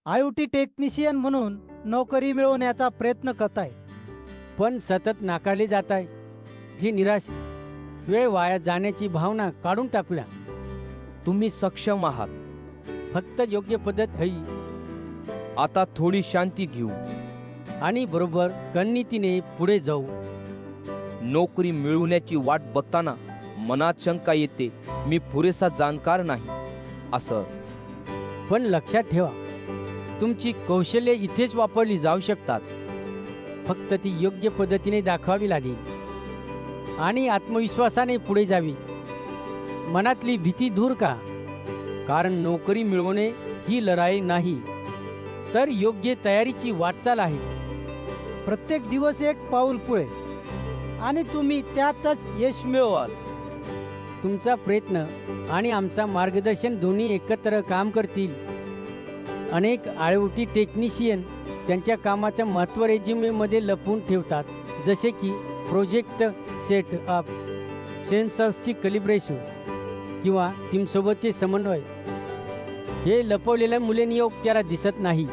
IoT technician म्हणून नोकरी मिळवण्याचा प्रयत्न करताय. पण सतत नाकारले जात आहे. ही निराश, वेळ वाया जाण्याची भावना काढून टाकूया. तुम्ही सक्षम आहात. फक्त योग्य पद्धत हवी आता थोडी शांती घेऊ. आणि बरोबर रणनीतीने पुढे जाऊ. नोकरी मिळवण्याची वाट बघताना मनात शंका येते, मी पुरेसा जाणकार नाही असं. पण लक्षात ठेवा, तुमची कौशल्ये इथेच वापरली जाऊ शकतात. फक्त ती योग्य पद्धतीने दाखवावी लागेल आणि आत्मविश्वासाने पुढे जावी. मनातली भीती दूर का, कारण नोकरी मिळवणे ही लढाई नाही, तर योग्य तयारीची वाटचाल आहे. प्रत्येक दिवस एक पाऊल पुढे आणि तुम्ही त्यातच यश मिळवाल. तुमचा प्रयत्न आणि आमचा मार्गदर्शन दोन्ही एकत्र काम करतील. अनेक IoT टेक्निशियन त्यांच्या कामाचं महत्त्व रेझ्युमेमध्ये लपवून ठेवतात, जसे की प्रोजेक्ट सेटअप, सेन्सर्सची कॅलिब्रेशन किंवा टीमसोबतचे समन्वय. हे लपवलेल्या मुले नियोक्त्याला दिसत नाही.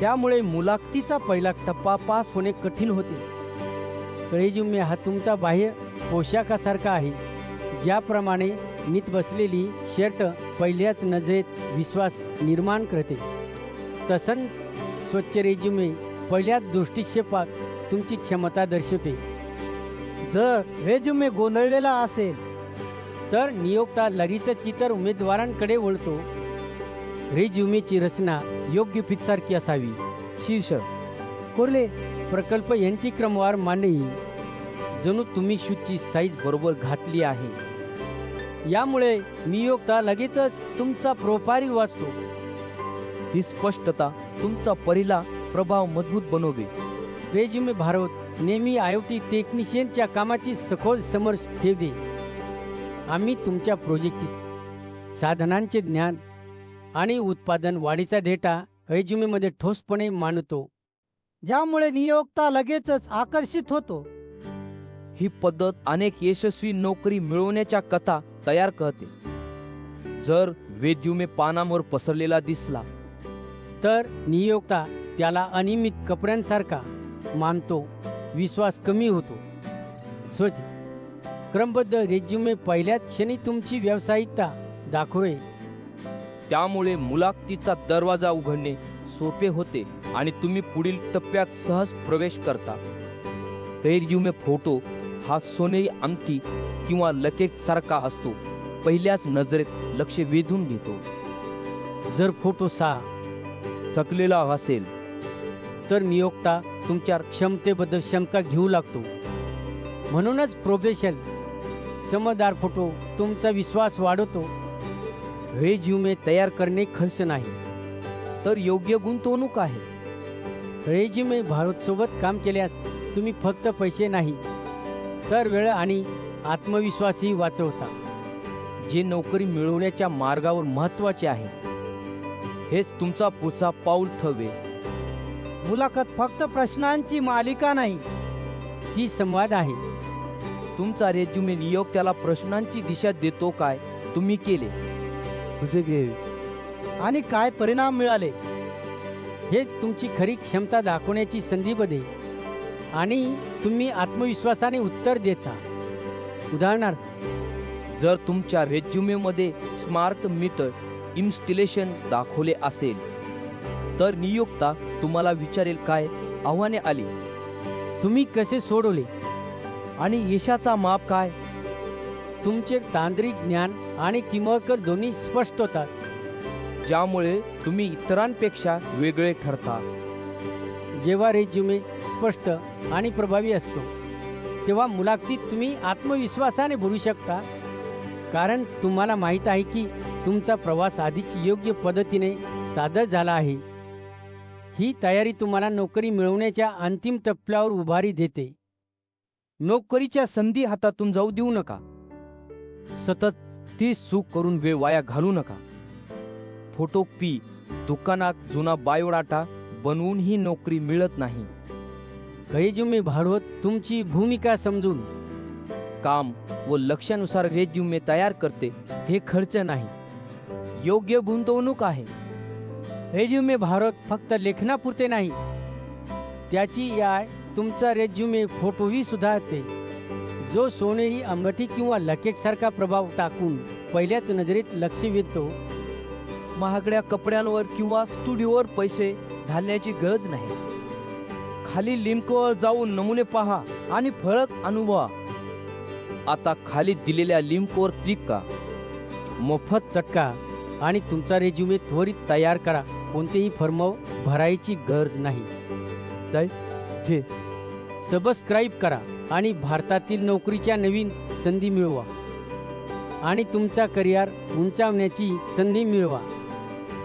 त्यामुळे मुलाखतीचा पहिला टप्पा पास होणे कठीण होते. रेझ्युमे हा तुमचा बाह्य पोशाखासारखा आहे. ज्याप्रमाणे नीट बसलेली शर्ट पहिल्याच नजरेत विश्वास निर्माण करते, तसंच स्वच्छ रेझ्युमे पहिल्याच दृष्टिक्षेपात तुमची क्षमता दर्शवते. जर रेझ्युमे गोंधळलेला असेल तर नियोक्ता लगेचच इतर उमेदवारांकडे वळतो. रेझ्युमेची रचना योग्य फिटसारखी असावी. शीर्षक, कोरले प्रकल्प यांची क्रमवार मांडणी, जणू तुम्ही शूजची साईज बरोबर घातली आहे. यामुळे नियोक्ता लगेचच तुमचा प्रोफाईल वाचतो. ही स्पष्टता तुमचा पहिला प्रभाव मजबूत बनवते. रेझ्युमे भारत नेहमी IoT टेक्निशियनच्या कामाची सखोल समज ठेवते. आम्ही तुमच्या प्रोजेक्ट साधनांचे ज्ञान आणि उत्पादन वाढीचा डेटा रेझ्युमेमध्ये ठोसपणे मांडतो. ज्यामुळे नियोक्ता लगेचच आकर्षित होतो. ही पद्धत अनेक यशस्वी नोकरी मिळवण्याच्या कथा तयार करते. जर रेझ्युमे पानांवर पसरलेला दिसला तर नियोक्ता त्याला अनियमित कपड्यांसारखा मानतो. विश्वास कमी होतो. स्वच्छ क्रमबद्ध रेझ्युमे पहिल्याच क्षणी तुमची व्यावसायिकता दाखवे. त्यामुळे मुलाखतीचा दरवाजा उघडणे सोपे होते आणि तुम्ही पुढील टप्प्यात सहज प्रवेश करता. रेझ्युमे फोटो हा सोनेरी अंगठी किंवा लकेट सारखा असतो. पहिल्याच नजरेत लक्ष वेधून घेतो. जर फोटो चकलेला असेल तर नियोक्ता तुमच्या क्षमतेबद्दल शंका घेऊ लागतो. म्हणूनच प्रोफेशनल समजदार फोटो तुमचा विश्वास वाढवतो. रेझ्युमे तयार करणे खर्च नाही, तर योग्य गुंतवणूक आहे. रेझ्युमे भारतसोबत काम केल्यास तुम्ही फक्त पैसे नाही, तर वेळ आणि आत्मविश्वासही वाचवता. जे नोकरी मिळवण्याच्या मार्गावर महत्त्वाचे आहे, हेच तुमचा पुढचा पाऊल ठरवेल. मुलाखत फक्त प्रश्नांची मालिका नाही, ती संवाद आहे. तुमचा रेझ्युमे नियोक्त्याला प्रश्नांची दिशा देतो. काय तुम्ही केले, आणि काय परिणाम मिळाले, हेच तुमची खरी क्षमता दाखवण्याची संधी बने आणि तुम्ही आत्मविश्वासाने उत्तर देता. उदाहरणार्थ, जर तुमच्या रेझ्युमेमध्ये स्मार्ट मीटर इन्स्टलेशन दाखवले असेल तर नियोक्ता तुम्हाला विचारेल, काय आव्हाने आली, तुम्ही कसे सोडवले, आणि यशाचा माप काय. तुमचे तांत्रिक ज्ञान आणि किंमत दोन्ही स्पष्ट होतात. ज्यामुळे तुम्ही इतरांपेक्षा वेगळे ठरता. जेव्हा रेझ्युमे स्पष्ट आणि प्रभावी असतो तेव्हा मुलाखतीत तुम्ही आत्मविश्वासाने बोलू शकता, कारण तुम्हाला माहीत आहे की तुमचा प्रवास आधीच योग्य पद्धतीने सादर झाला आहे. ही तयारी तुम्हाला नोकरी मिळवण्याच्या अंतिम टप्प्यावर उभारी देते. नोकरीच्या संधी हातातून जाऊ देऊ नका. सतत ती चूक करून वेळ वाया घालू नका. फोटोकॉपी दुकानात जुना बायोडाटा बनवून ही नोकरी मिळत नाही. रेझ्युमे भारत तुमची भूमिका समजून काम व लक्ष्यानुसार रेझ्युमे तयार करते. हे खर्च नाही, योग्य गुंतवणूक आहे. रेज्युमे भारत फक्त लेखनापुरते नाही, त्याची याय तुमचा रेज्युमे फोटोही सुधारते, जो सोनेरी अंगठी किंवा लकेटसारखा प्रभाव टाकून पहिल्याच नजरेत लक्ष वेधतो. महागड्या कपड्यांवर किंवा स्टुडिओवर पैसे घालण्याची गरज नाही. खाली लिंकवर जाऊन नमुने पहा आणि फरक अनुभवा. आता खाली दिलेल्या लिंकवर क्लिक करा. मोफत चटका आणि तुमचा रेज्युमे त्वरित तयार करा. कोणतेही फॉर्म भरायची गरज नाही. जे सबस्क्राईब करा आणि भारतातील नोकरीच्या नवीन संधी मिळवा आणि तुमचा करिअर उंचावण्याची संधी मिळवा.